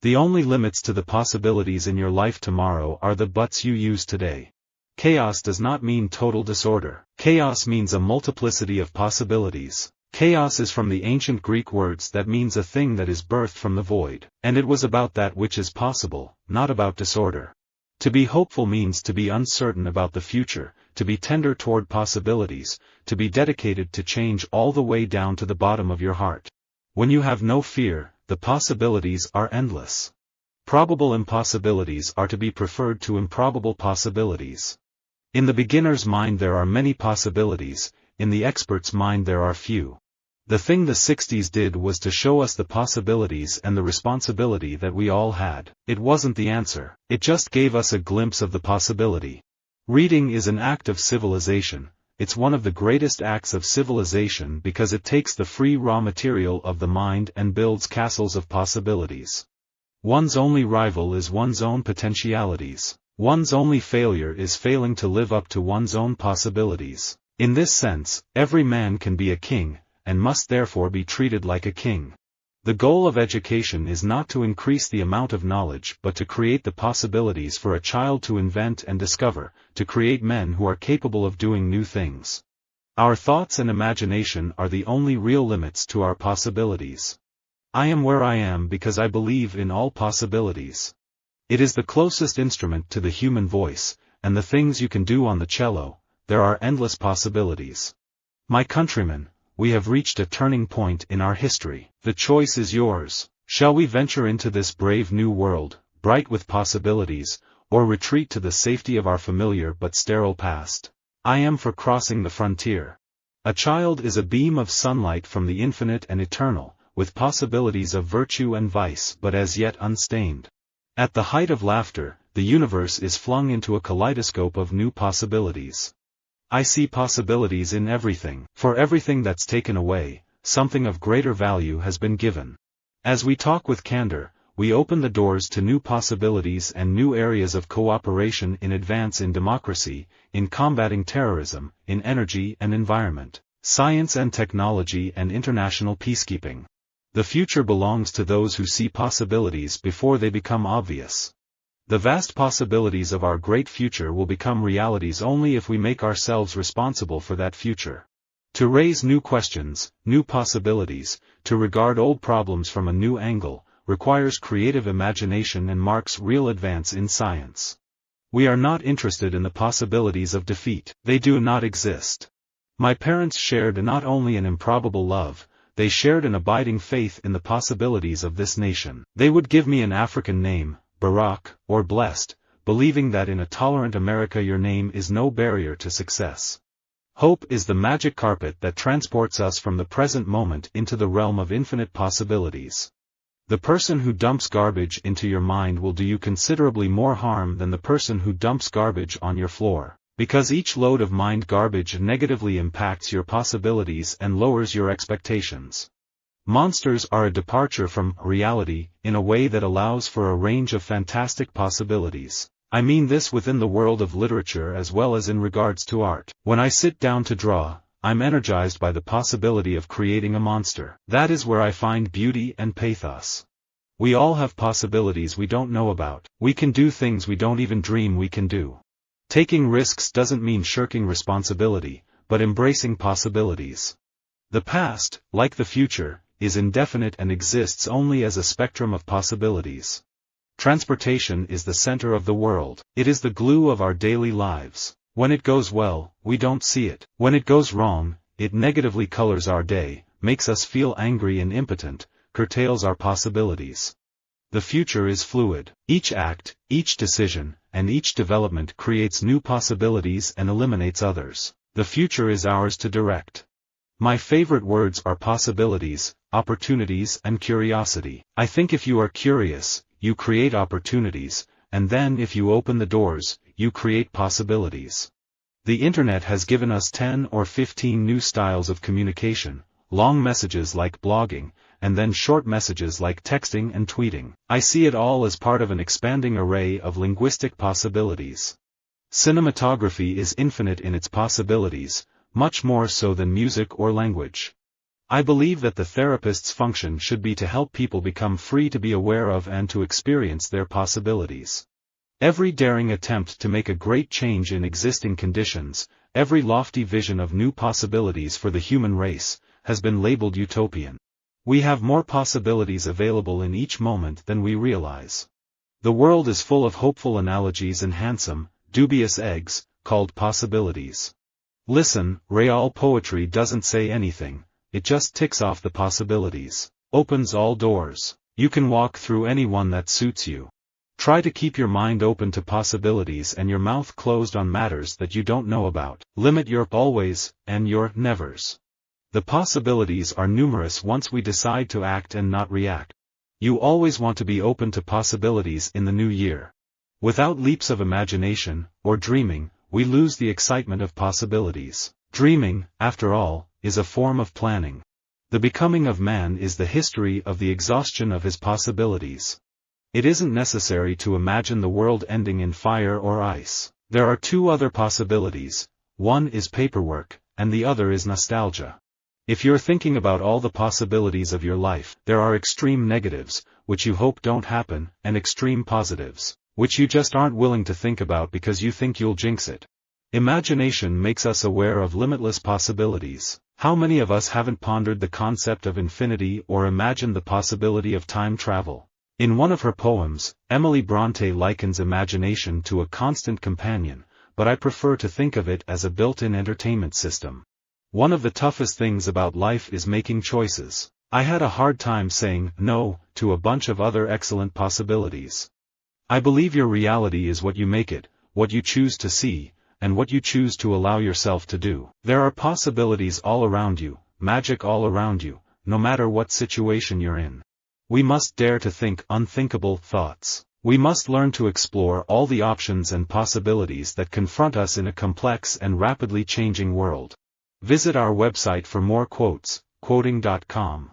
The only limits to the possibilities in your life tomorrow are the buts you use today. Chaos does not mean total disorder. Chaos means a multiplicity of possibilities. Chaos is from the ancient Greek words that means a thing that is birthed from the void, and it was about that which is possible, not about disorder. To be hopeful means to be uncertain about the future, to be tender toward possibilities, to be dedicated to change all the way down to the bottom of your heart. When you have no fear, the possibilities are endless. Probable impossibilities are to be preferred to improbable possibilities. In the beginner's mind there are many possibilities, in the expert's mind there are few. The thing the 60s did was to show us the possibilities and the responsibility that we all had. It wasn't the answer, it just gave us a glimpse of the possibility. Reading is an act of civilization. It's one of the greatest acts of civilization because it takes the free raw material of the mind and builds castles of possibilities. One's only rival is one's own potentialities. One's only failure is failing to live up to one's own possibilities. In this sense, every man can be a king, and must therefore be treated like a king. The goal of education is not to increase the amount of knowledge but to create the possibilities for a child to invent and discover, to create men who are capable of doing new things. Our thoughts and imagination are the only real limits to our possibilities. I am where I am because I believe in all possibilities. It is the closest instrument to the human voice, and the things you can do on the cello, there are endless possibilities. My countrymen, we have reached a turning point in our history. The choice is yours. Shall we venture into this brave new world, bright with possibilities, or retreat to the safety of our familiar but sterile past? I am for crossing the frontier. A child is a beam of sunlight from the infinite and eternal, with possibilities of virtue and vice but as yet unstained. At the height of laughter, the universe is flung into a kaleidoscope of new possibilities. I see possibilities in everything. For everything that's taken away, something of greater value has been given. As we talk with candor, we open the doors to new possibilities and new areas of cooperation in advance in democracy, in combating terrorism, in energy and environment, science and technology and international peacekeeping. The future belongs to those who see possibilities before they become obvious. The vast possibilities of our great future will become realities only if we make ourselves responsible for that future. To raise new questions, new possibilities, to regard old problems from a new angle, requires creative imagination and marks real advance in science. We are not interested in the possibilities of defeat. They do not exist. My parents shared not only an improbable love, they shared an abiding faith in the possibilities of this nation. They would give me an African name, Barak, or blessed, believing that in a tolerant America your name is no barrier to success. Hope is the magic carpet that transports us from the present moment into the realm of infinite possibilities. The person who dumps garbage into your mind will do you considerably more harm than the person who dumps garbage on your floor, because each load of mind garbage negatively impacts your possibilities and lowers your expectations. Monsters are a departure from reality in a way that allows for a range of fantastic possibilities. I mean this within the world of literature as well as in regards to art. When I sit down to draw, I'm energized by the possibility of creating a monster. That is where I find beauty and pathos. We all have possibilities we don't know about. We can do things we don't even dream we can do. Taking risks doesn't mean shirking responsibility, but embracing possibilities. The past, like the future, is indefinite and exists only as a spectrum of possibilities. Transportation is the center of the world. It is the glue of our daily lives. When it goes well, we don't see it. When it goes wrong, it negatively colors our day, makes us feel angry and impotent, curtails our possibilities. The future is fluid. Each act, each decision, and each development creates new possibilities and eliminates others. The future is ours to direct. My favorite words are possibilities, opportunities and curiosity. I think if you are curious, you create opportunities, and then if you open the doors, you create possibilities. The internet has given us 10 or 15 new styles of communication, long messages like blogging, and then short messages like texting and tweeting. I see it all as part of an expanding array of linguistic possibilities. Cinematography is infinite in its possibilities, much more so than music or language. I believe that the therapist's function should be to help people become free to be aware of and to experience their possibilities. Every daring attempt to make a great change in existing conditions, every lofty vision of new possibilities for the human race, has been labeled utopian. We have more possibilities available in each moment than we realize. The world is full of hopeful analogies and handsome, dubious eggs, called possibilities. Listen, real poetry doesn't say anything, it just ticks off the possibilities, opens all doors. You can walk through any one that suits you. Try to keep your mind open to possibilities and your mouth closed on matters that you don't know about. Limit your always and your nevers. The possibilities are numerous once we decide to act and not react. You always want to be open to possibilities in the new year. Without leaps of imagination, or dreaming, we lose the excitement of possibilities. Dreaming, after all, is a form of planning. The becoming of man is the history of the exhaustion of his possibilities. It isn't necessary to imagine the world ending in fire or ice. There are two other possibilities, one is paperwork, and the other is nostalgia. If you're thinking about all the possibilities of your life, there are extreme negatives, which you hope don't happen, and extreme positives, which you just aren't willing to think about because you think you'll jinx it. Imagination makes us aware of limitless possibilities. How many of us haven't pondered the concept of infinity or imagined the possibility of time travel? In one of her poems, Emily Bronte likens imagination to a constant companion, but I prefer to think of it as a built-in entertainment system. One of the toughest things about life is making choices. I had a hard time saying no to a bunch of other excellent possibilities. I believe your reality is what you make it, what you choose to see, and what you choose to allow yourself to do. There are possibilities all around you, magic all around you, no matter what situation you're in. We must dare to think unthinkable thoughts. We must learn to explore all the options and possibilities that confront us in a complex and rapidly changing world. Visit our website for more quotes, quoting.com.